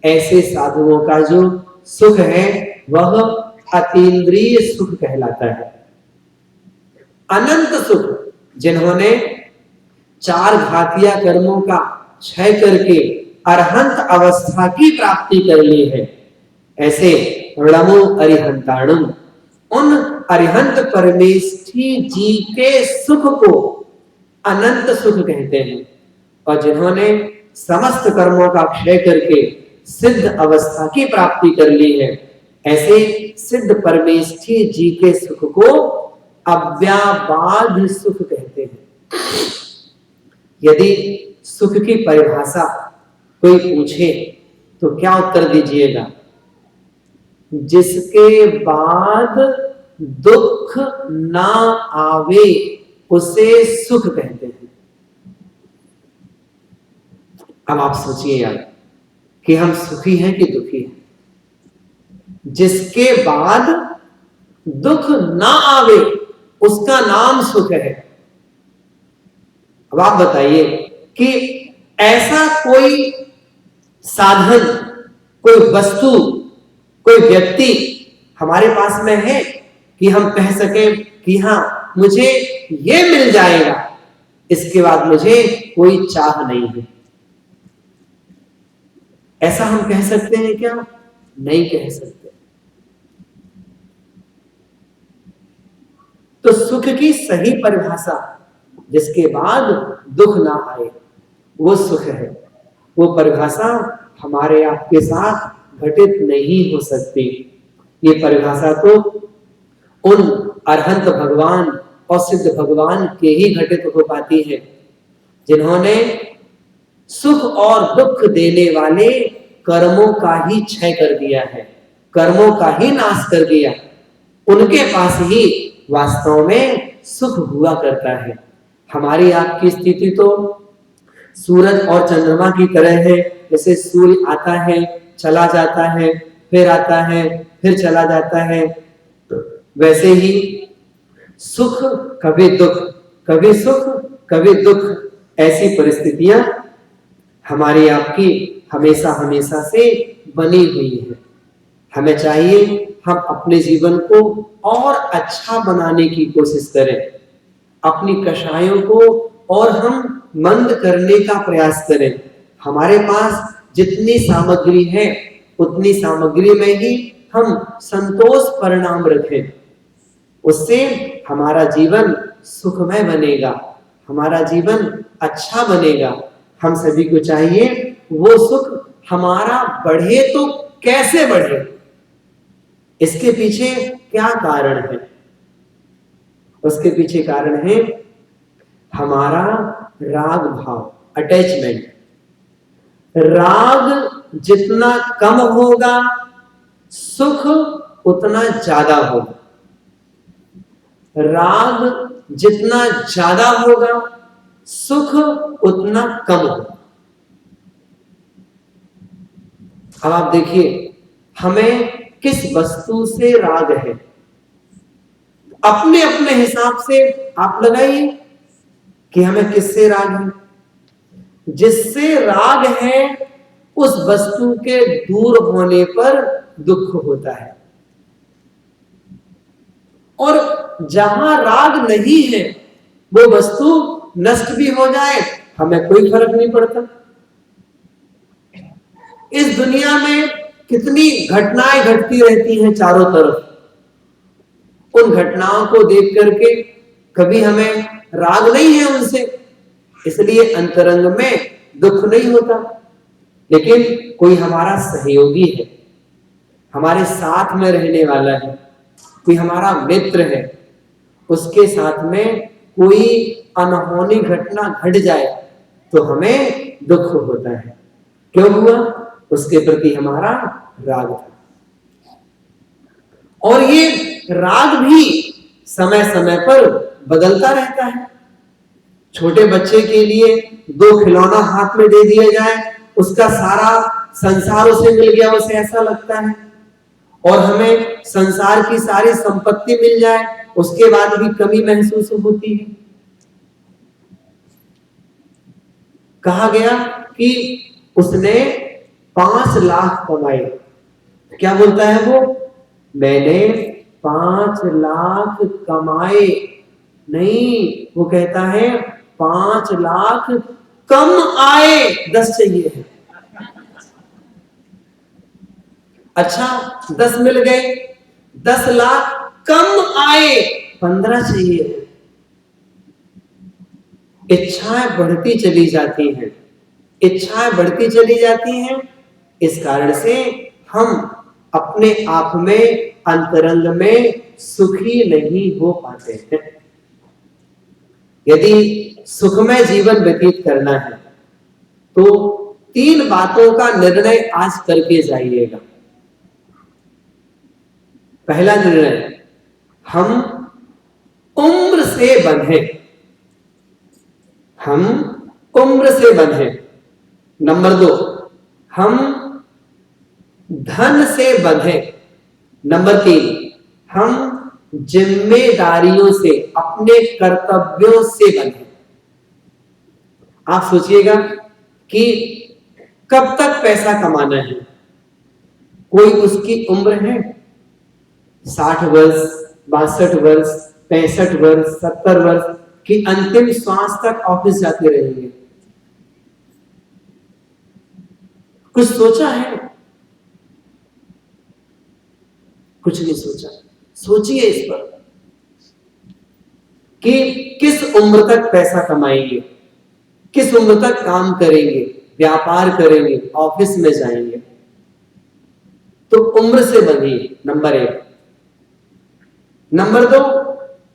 ऐसे साधुओं का जो सुख है वह अतीन्द्रिय सुख कहलाता है। अनंत सुख, जिन्होंने चार घातिया कर्मों का क्षय करके अरहंत अवस्था की प्राप्ति कर ली है, ऐसे रणमो अरिहंताणुम, उन अरिहंत परमेष्ठी जी के सुख को अनंत सुख कहते हैं। और जिन्होंने समस्त कर्मों का क्षय करके सिद्ध अवस्था की प्राप्ति कर ली है, ऐसे सिद्ध परमेष्ठी जी के सुख को अव्याबाध सुख कहते हैं। यदि सुख की परिभाषा कोई पूछे तो क्या उत्तर दीजिएगा? जिसके बाद दुख ना आवे उसे सुख कहते हैं। अब आप सोचिए यार कि हम सुखी हैं कि दुखी हैं? जिसके बाद दुख ना आवे उसका नाम सुख है। अब आप बताइए कि ऐसा कोई साधन, कोई वस्तु, कोई व्यक्ति हमारे पास में है कि हम कह सकें कि हां मुझे ये मिल जाएगा, इसके बाद मुझे कोई चाह नहीं है? ऐसा हम कह सकते हैं क्या? नहीं कह सकते। तो सुख की सही परिभाषा, जिसके बाद दुख ना आए वो सुख है, वो परिभाषा हमारे आपके साथ घटित नहीं हो सकती। ये परिभाषा तो उन अरहंत भगवान और सिद्ध भगवान के ही घटित हो पाती है, जिन्होंने सुख और दुख देने वाले कर्मों का ही क्षय कर दिया है, कर्मों का ही नाश कर दिया। उनके पास ही वास्तव में सुख हुआ करता है। हमारी आपकी स्थिति तो सूरज और चंद्रमा की तरह है। जैसे सूर्य आता है, चला जाता है, फिर आता है, फिर चला जाता है, वैसे ही सुख कभी दुख, कभी सुख कभी दुख, ऐसी परिस्थितियां हमारी आपकी हमेशा हमेशा से बनी हुई है। हमें चाहिए हम अपने जीवन को और अच्छा बनाने की कोशिश करें, अपनी कषायों को और हम मंद करने का प्रयास करें। हमारे पास जितनी सामग्री है उतनी सामग्री में ही हम संतोष परिणाम रखें, उससे हमारा जीवन सुखमय बनेगा, हमारा जीवन अच्छा बनेगा। हम सभी को चाहिए वो सुख हमारा बढ़े तो कैसे बढ़े, इसके पीछे क्या कारण है? उसके पीछे कारण है हमारा राग भाव, अटैचमेंट। राग जितना कम होगा सुख उतना ज्यादा होगा, राग जितना ज्यादा होगा सुख उतना कम होगा। अब आप देखिए, हमें किस वस्तु से राग है, अपने अपने हिसाब से आप लगाइए कि हमें किससे राग है। जिससे राग है उस वस्तु के दूर होने पर दुख होता है, और जहां राग नहीं है वो वस्तु नष्ट भी हो जाए हमें कोई फर्क नहीं पड़ता। इस दुनिया में कितनी घटनाएं घटती रहती हैं चारों तरफ, उन घटनाओं को देख करके कभी हमें राग नहीं है उनसे, इसलिए अंतरंग में दुख नहीं होता। लेकिन कोई हमारा सहयोगी है, हमारे साथ में रहने वाला है, कोई हमारा मित्र है, उसके साथ में कोई अनहोनी घटना घट जाए तो हमें दुख होता है। क्यों हुआ? उसके प्रति हमारा राग था। और ये राग भी समय समय पर बदलता रहता है। छोटे बच्चे के लिए दो खिलौना हाथ में दे दिया जाए, उसका सारा संसार उसे मिल गया, उसे ऐसा लगता है। और हमें संसार की सारी संपत्ति मिल जाए, उसके बाद भी कमी महसूस होती है। कहा गया कि उसने 5 लाख कमाए, क्या बोलता है वो? मैंने 5 लाख कमाए। नहीं, वो कहता है 5 लाख कम आए, 10 चाहिए है। अच्छा, 10 मिल गए, 10 लाख कम आए, 15 चाहिए है। इच्छाएं बढ़ती चली जाती हैं, इच्छाएं बढ़ती चली जाती हैं। इस कारण से हम अपने आप में अंतरंग में सुखी नहीं हो पाते हैं। यदि सुखमय जीवन व्यतीत करना है तो 3 बातों का निर्णय आज करके जाइएगा। पहला निर्णय, हम उम्र से बंधे, हम उम्र से बंधे। नंबर 2, हम धन से बंधे। नंबर 3, हम जिम्मेदारियों से, अपने कर्तव्यों से बंधे। आप सोचिएगा कि कब तक पैसा कमाना है। कोई उसकी उम्र है 60 वर्ष, 62 वर्ष, 65 वर्ष, 70 वर्ष की अंतिम श्वास तक ऑफिस जाते रहेंगे। कुछ सोचा है? कुछ नहीं सोचा। सोचिए इस पर कि किस उम्र तक पैसा कमाएंगे, किस उम्र तक काम करेंगे, व्यापार करेंगे, ऑफिस में जाएंगे। तो उम्र से बंधिए, नंबर 1। नंबर 2,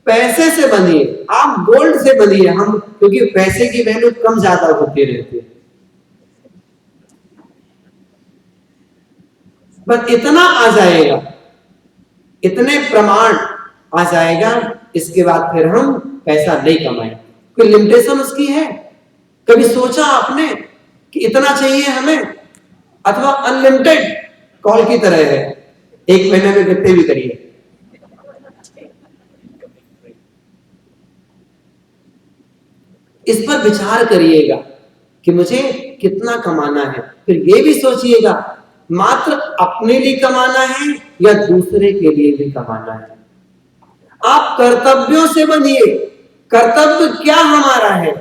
पैसे से बंधिए। आप गोल्ड से बंधिए, हम, क्योंकि पैसे की वैल्यू कम ज्यादा होती रहती है। बस इतना आ जाएगा, इतने प्रमाण आ जाएगा, इसके बाद फिर हम पैसा नहीं कमाएंगे। कोई लिमिटेशन उसकी है? कभी सोचा आपने कि इतना चाहिए हमें, अथवा अनलिमिटेड कॉल की तरह है, 1 महीने में कितने भी करिए। इस पर विचार करिएगा कि मुझे कितना कमाना है। फिर ये भी सोचिएगा मात्र अपने लिए कमाना है या दूसरे के लिए भी कमाना है। आप कर्तव्यों से बंधिए। कर्तव्य क्या हमारा है?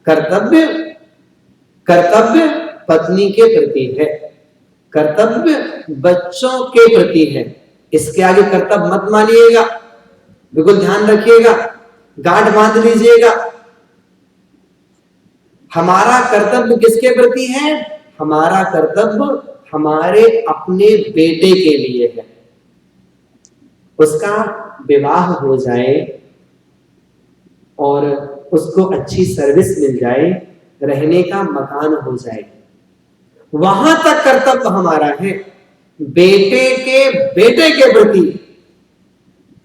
कर्तव्य, कर्तव्य पत्नी के प्रति है, कर्तव्य बच्चों के प्रति है। इसके आगे कर्तव्य मत मानिएगा, बिल्कुल ध्यान रखिएगा, गांठ बांध लीजिएगा। हमारा कर्तव्य किसके प्रति है? हमारा कर्तव्य हमारे अपने बेटे के लिए है। उसका विवाह हो जाए और उसको अच्छी सर्विस मिल जाए, रहने का मकान हो जाए, वहां तक कर्तव्य हमारा है। बेटे के प्रति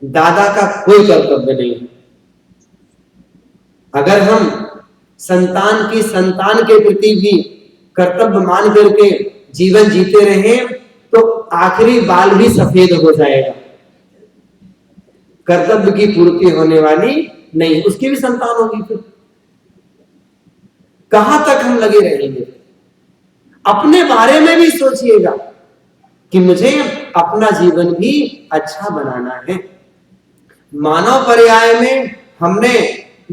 दादा का कोई कर्तव्य नहीं है। अगर हम संतान के प्रति भी कर्तव्य मान करके जीवन जीते रहे तो आखिरी बाल भी सफेद हो जाएगा, कर्तव्य की पूर्ति होने वाली नहीं, उसकी भी संतान होगी। फिर कहां तक हम लगे रहेंगे? अपने बारे में भी सोचिएगा कि मुझे अपना जीवन भी अच्छा बनाना है। मानव पर्याय में हमने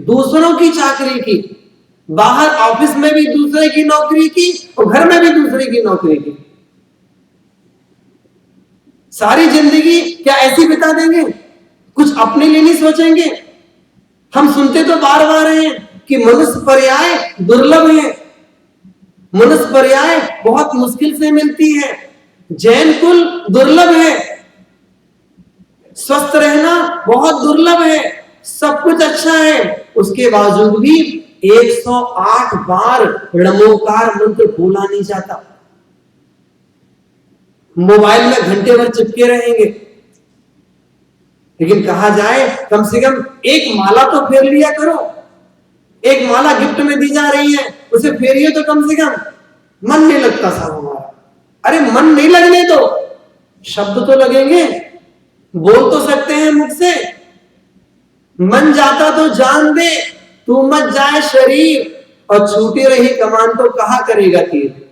दूसरों की चाकरी की, बाहर ऑफिस में भी दूसरे की नौकरी की और घर में भी दूसरे की नौकरी की। सारी जिंदगी क्या ऐसी बिता देंगे? कुछ अपने लिए नहीं सोचेंगे? हम सुनते तो बार बार हैं कि मनुष्य पर्याय दुर्लभ है, मनुष्य पर्याय बहुत मुश्किल से मिलती है, जैन कुल दुर्लभ है, स्वस्थ रहना बहुत दुर्लभ है, सब कुछ अच्छा है, उसके बावजूद भी 108 बार णमोकार मंत्र बोला नहीं जाता। मोबाइल में घंटे भर चिपके रहेंगे, लेकिन कहा जाए कम से कम एक माला तो फेर लिया करो। एक माला गिफ्ट में दी जा रही है, उसे फेरिए तो कम से कम। मन नहीं लगता साहब हमारा। अरे मन नहीं लगने दो, शब्द तो लगेंगे, बोल तो सकते हैं मुख से। मन जाता तो जान दे, तू मत जाए शरीर, और छूटी रही कमान तो कहा करेगा तीर।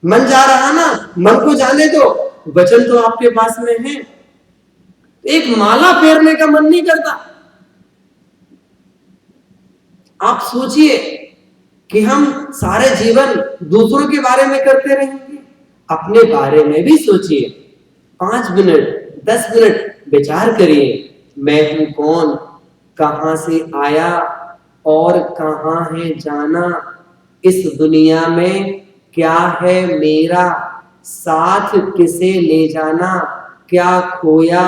मन जा रहा ना, मन को जाने दो, वचन तो आपके पास में है। एक माला फेरने का मन नहीं करता। आप सोचिए कि हम सारे जीवन दूसरों के बारे में करते रहेंगे, अपने बारे में भी सोचिए। 5 मिनट 10 मिनट विचार करिए, मैं हूं कौन, कहां से आया और कहां है जाना, इस दुनिया में क्या है मेरा, साथ किसे ले जाना, क्या खोया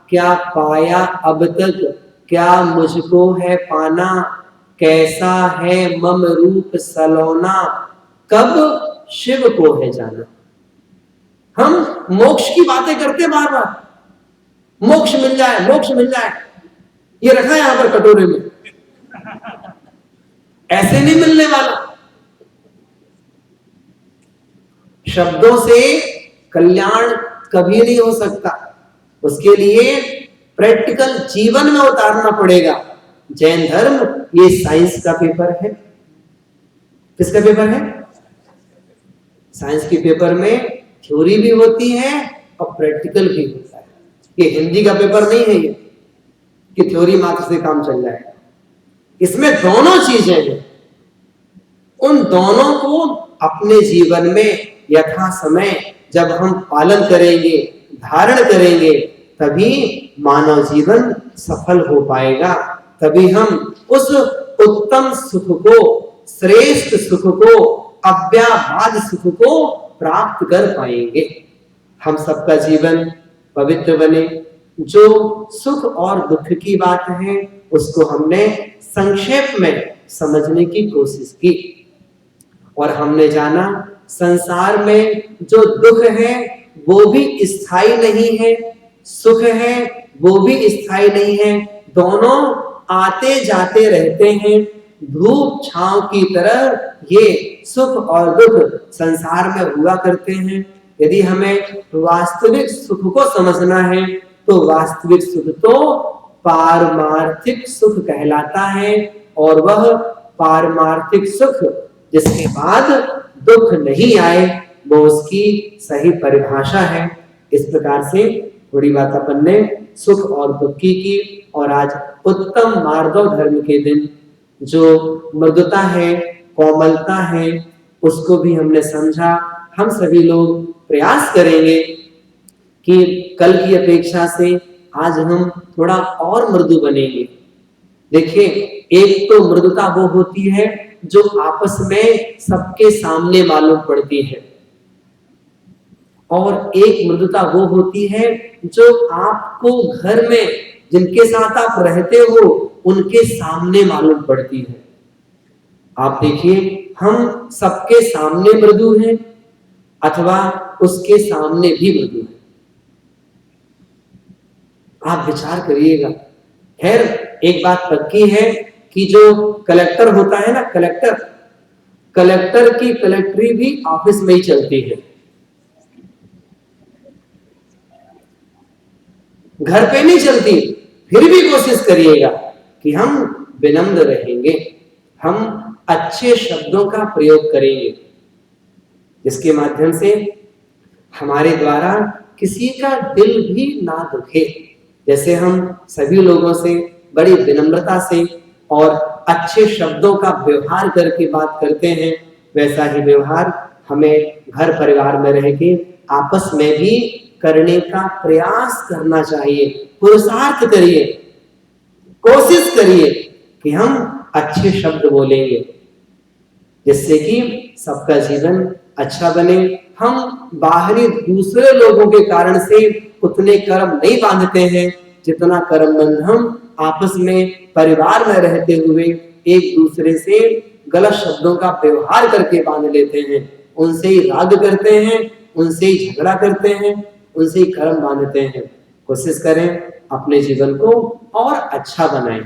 क्या पाया अब तक, क्या मुझको है पाना, कैसा है मम रूप सलोना, कब शिव को है जाना। हम मोक्ष की बातें करते बार बार, मोक्ष मिल जाए, मोक्ष मिल जाए। ये रखा है यहां पर कटोरे में, ऐसे नहीं मिलने वाला। शब्दों से कल्याण कभी नहीं हो सकता, उसके लिए प्रैक्टिकल जीवन में उतारना पड़ेगा। जैन धर्म ये साइंस का पेपर है। किसका पेपर है? साइंस के पेपर में थ्योरी भी होती है और प्रैक्टिकल भी होता है। ये हिंदी का पेपर नहीं है ये कि थ्योरी मात्र से काम चल जाएगा। इसमें दोनों चीजें हैं। उन दोनों को अपने जीवन में यथा समय जब हम पालन करेंगे, धारण करेंगे, तभी मानव जीवन सफल हो पाएगा। तभी हम उस उत्तम सुख को, श्रेष्ठ सुख को, अव्याभाज सुख को प्राप्त कर पाएंगे। हम सबका जीवन पवित्र बने। जो सुख और दुख की बात है उसको हमने संक्षेप में समझने की कोशिश की और हमने जाना संसार में जो दुख है वो भी स्थायी नहीं है, सुख है वो भी स्थायी नहीं है, दोनों आते जाते रहते हैं। धूप छांव की तरह ये सुख और दुख संसार में हुआ करते हैं। यदि हमें वास्तविक सुख को समझना है तो वास्तविक सुख तो पारमार्थिक सुख कहलाता है, और वह पारमार्थिक सुख जिसके बाद दुख नहीं आए वो उसकी सही परिभाषा है। इस प्रकार से थोड़ी बात अपन ने सुख और दुख की और आज उत्तम मार्गव धर्म के दिन जो मृदुता है, कोमलता है, उसको भी हमने समझा। हम सभी लोग प्रयास करेंगे कि कल की अपेक्षा से आज हम थोड़ा और मृदु बनेंगे। देखिए, एक तो मृदुता वो होती है जो आपस में सबके सामने मालूम पड़ती है, और एक मृदुता वो होती है जो आपको घर में जिनके साथ आप रहते हो उनके सामने मालूम पड़ती है। आप देखिए, हम सबके सामने मृदु हैं अथवा उसके सामने भी मृदु हैं। आप विचार करिएगा। खैर, एक बात पक्की है कि जो कलेक्टर होता है ना, कलेक्टर, कलेक्टर की कलेक्टरी भी ऑफिस में ही चलती है। घर पे नहीं चलती। फिर भी कोशिश करिएगा कि हम विनम्र रहेंगे, हम अच्छे शब्दों का प्रयोग करेंगे, जिसके माध्यम से हमारे द्वारा किसी का दिल भी ना दुखे। जैसे हम सभी लोगों से बड़ी विनम्रता से और अच्छे शब्दों का व्यवहार करके बात करते हैं, वैसा ही व्यवहार हमें घर परिवार में रह के आपस में भी करने का प्रयास करना चाहिए। पुरुषार्थ करिए, कोशिश करिए कि हम अच्छे शब्द बोलेंगे, जिससे कि सबका जीवन अच्छा बने। हम बाहरी दूसरे लोगों के कारण से उतने कर्म नहीं बांधते हैं जितना कर्म बंध हम आपस में परिवार में रहते हुए एक दूसरे से गलत शब्दों का व्यवहार करके बांध लेते हैं। उनसे ही राग करते हैं, उनसे ही झगड़ा करते हैं, उनसे ही कर्म बांधते हैं। कोशिश करें अपने जीवन को और अच्छा बनाएं।